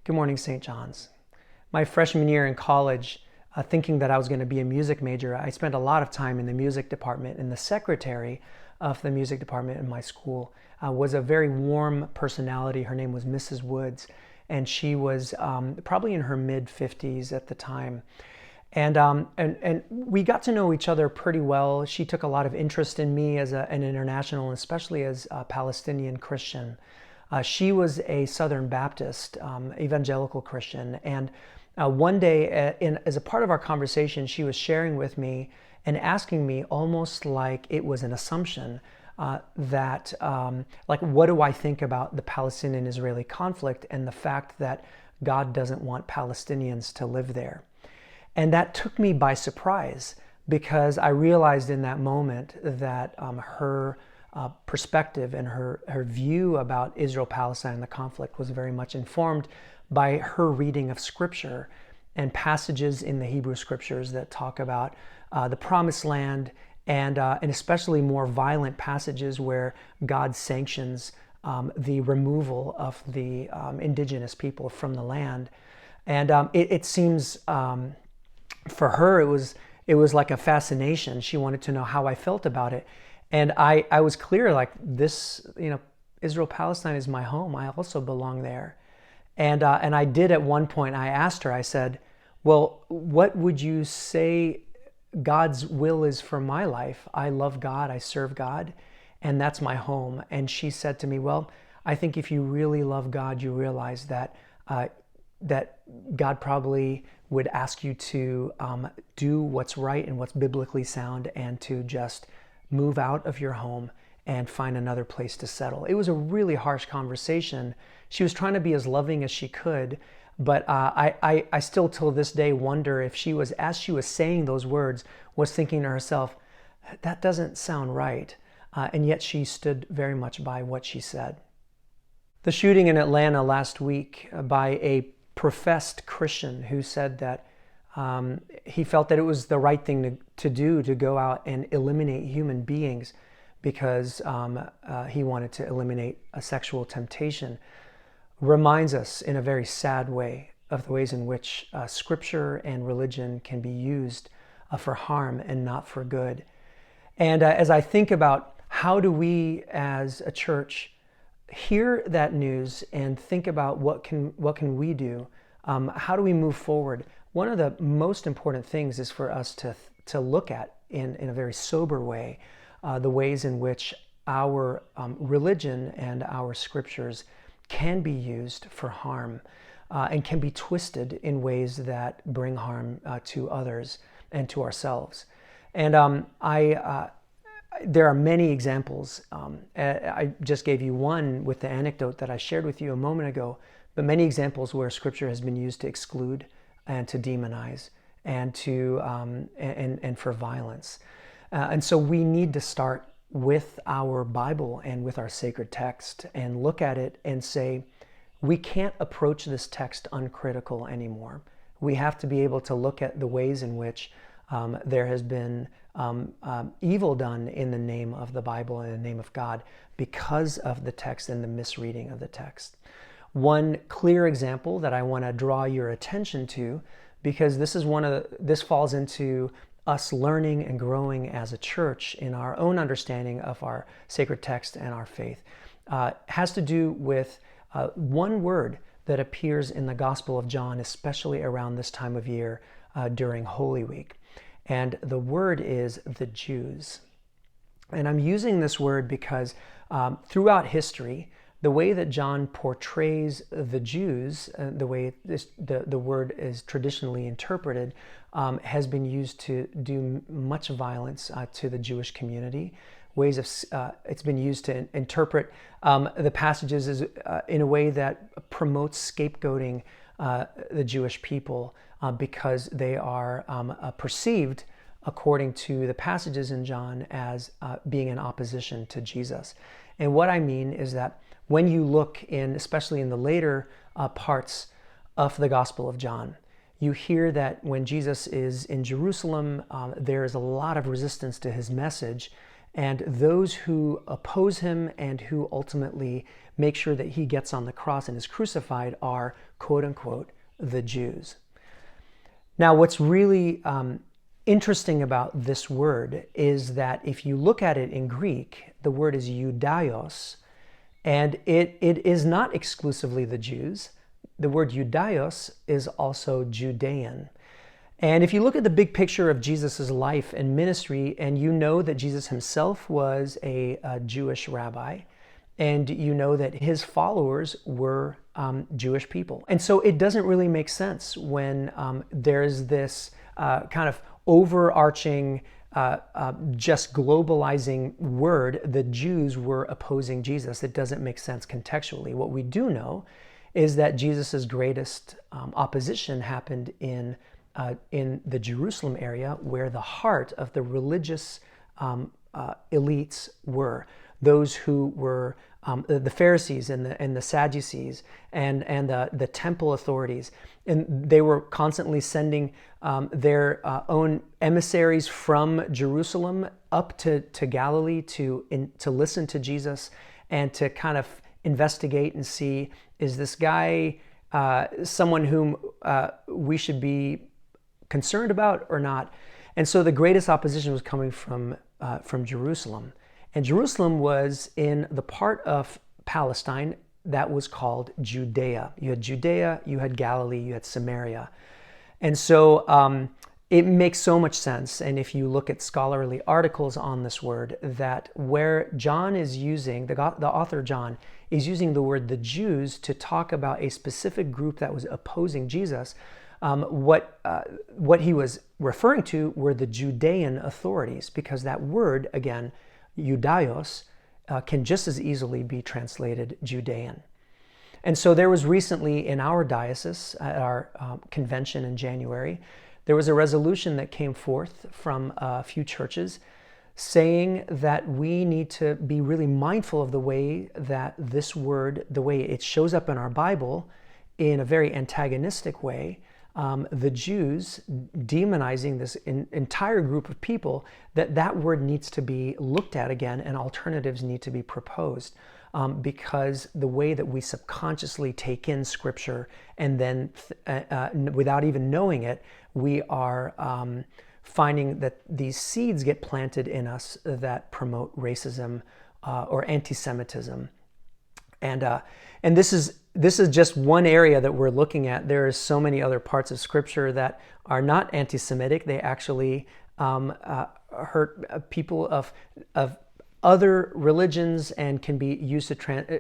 Good morning, St. John's. My freshman year in college, thinking that I was going to be a music major, I spent a lot of time in the music department, and the secretary of the music department in my school was a very warm personality. Her name was Mrs. Woods, and she was probably in her mid-50s at the time. And we got to know each other pretty well. She took a lot of interest in me as an international, and especially as a Palestinian Christian. She was a Southern Baptist, evangelical Christian, and one day, as a part of our conversation, she was sharing with me and asking me almost like it was an assumption like, what do I think about the Palestinian-Israeli conflict and the fact that God doesn't want Palestinians to live there? And that took me by surprise because I realized in that moment that her perspective and her view about Israel-Palestine and the conflict was very much informed by her reading of Scripture and passages in the Hebrew Scriptures that talk about the Promised Land and especially more violent passages where God sanctions the removal of the indigenous people from the land. And it seems for her it was like a fascination. She wanted to know how I felt about it. And I was clear, like, this, Israel Palestine is my home. I also belong there. And I did at one point, I asked her, I said, well, what would you say God's will is for my life? I love God, I serve God, and that's my home. And she said to me, well, I think if you really love God, you realize that that God probably would ask you to do what's right and what's biblically sound and to just move out of your home and find another place to settle. It was a really harsh conversation. She was trying to be as loving as she could, but I still till this day wonder if she was, as she was saying those words, was thinking to herself, that doesn't sound right. And yet she stood very much by what she said. The shooting in Atlanta last week by a professed Christian who said that he felt that it was the right thing to do to go out and eliminate human beings because he wanted to eliminate a sexual temptation, reminds us in a very sad way of the ways in which Scripture and religion can be used for harm and not for good. And as I think about how do we as a church hear that news and think about what can we do, how do we move forward? One of the most important things is for us to look at in a very sober way the ways in which our religion and our scriptures can be used for harm and can be twisted in ways that bring harm to others and to ourselves. And there are many examples. I just gave you one with the anecdote that I shared with you a moment ago, but many examples where Scripture has been used to exclude and to demonize and to and for violence. And so we need to start with our Bible and with our sacred text and look at it and say, we can't approach this text uncritical anymore. We have to be able to look at the ways in which there has been evil done in the name of the Bible and in the name of God because of the text and the misreading of the text. One clear example that I want to draw your attention to, because this falls into us learning and growing as a church in our own understanding of our sacred text and our faith, has to do with one word that appears in the Gospel of John, especially around this time of year during Holy Week. And the word is the Jews. And I'm using this word because throughout history, the way that John portrays the Jews, the way the word is traditionally interpreted, has been used to do much violence to the Jewish community. It's been used to interpret the passages in a way that promotes scapegoating the Jewish people because they are perceived, according to the passages in John, as being in opposition to Jesus. And what I mean is that when you look in, especially in the later parts of the Gospel of John, you hear that when Jesus is in Jerusalem, there is a lot of resistance to his message. And those who oppose him and who ultimately make sure that he gets on the cross and is crucified are, quote unquote, the Jews. Now, what's really interesting about this word is that if you look at it in Greek, the word is Judaios, and it is not exclusively the Jews. The word Judaios is also Judean. And if you look at the big picture of Jesus' life and ministry, and you know that Jesus himself was a Jewish rabbi, and you know that his followers were Jewish people. And so it doesn't really make sense when there's this kind of overarching, just globalizing word, the Jews were opposing Jesus. It doesn't make sense contextually. What we do know is that Jesus' greatest opposition happened in the Jerusalem area, where the heart of the religious elites were. Those who were the Pharisees and the Sadducees and the temple authorities. And they were constantly sending their own emissaries from Jerusalem up to Galilee to listen to Jesus and to kind of investigate and see, is this guy someone whom we should be concerned about or not? And so the greatest opposition was coming from Jerusalem. And Jerusalem was in the part of Palestine that was called Judea. You had Judea, you had Galilee, you had Samaria. And so it makes so much sense. And if you look at scholarly articles on this word, that where John is using, the author John is using the word the Jews to talk about a specific group that was opposing Jesus, what he was referring to were the Judean authorities, because that word, again, Judaios, can just as easily be translated Judean. And so there was recently in our diocese, at our convention in January, there was a resolution that came forth from a few churches saying that we need to be really mindful of the way that this word, the way it shows up in our Bible in a very antagonistic way, the Jews demonizing this entire group of people, that word needs to be looked at again and alternatives need to be proposed. Because the way that we subconsciously take in Scripture and then without even knowing it, we are finding that these seeds get planted in us that promote racism or anti-Semitism. And this is just one area that we're looking at. There are so many other parts of Scripture that are not anti-Semitic. They actually hurt people of other religions and can be used to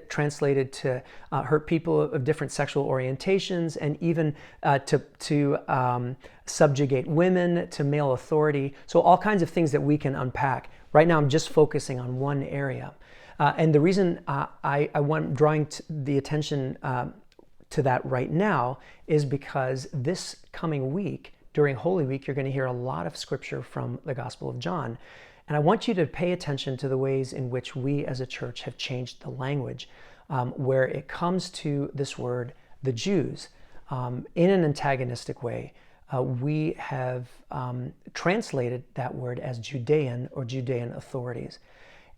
translated to hurt people of different sexual orientations, and even to subjugate women to male authority. So all kinds of things that we can unpack. Right now I'm just focusing on one area. And the reason I'm drawing the attention to that right now is because this coming week, during Holy Week, you're going to hear a lot of Scripture from the Gospel of John. And I want you to pay attention to the ways in which we as a church have changed the language where it comes to this word, the Jews, in an antagonistic way. We have translated that word as Judean or Judean authorities.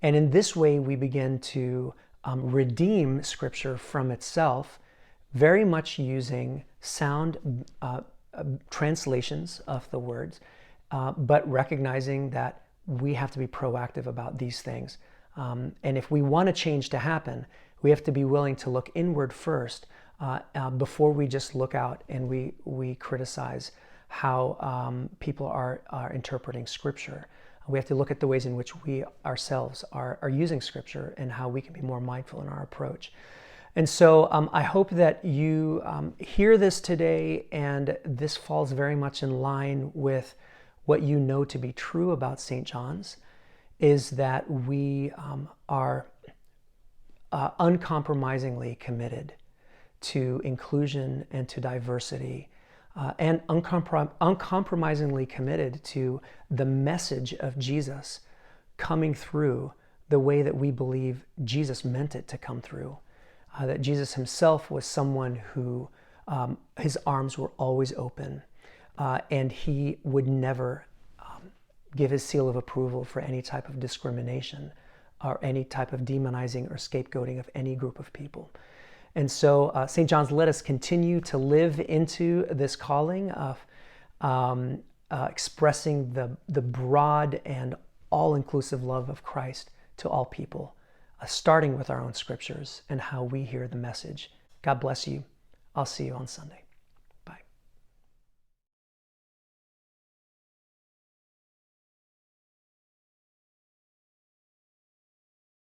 And in this way, we begin to redeem Scripture from itself, very much using sound translations of the words, but recognizing that we have to be proactive about these things. And if we want a change to happen, we have to be willing to look inward first before we just look out and we criticize how people are interpreting Scripture. We have to look at the ways in which we ourselves are using Scripture and how we can be more mindful in our approach. And so I hope that you hear this today, and this falls very much in line with what you know to be true about St. John's, is that we are uncompromisingly committed to inclusion and to diversity, and uncompromisingly committed to the message of Jesus coming through the way that we believe Jesus meant it to come through. That Jesus himself was someone who his arms were always open, and he would never give his seal of approval for any type of discrimination or any type of demonizing or scapegoating of any group of people. And so St. John's let us continue to live into this calling of expressing the broad and all-inclusive love of Christ to all people, starting with our own scriptures and how we hear the message. God bless you. I'll see you on Sunday.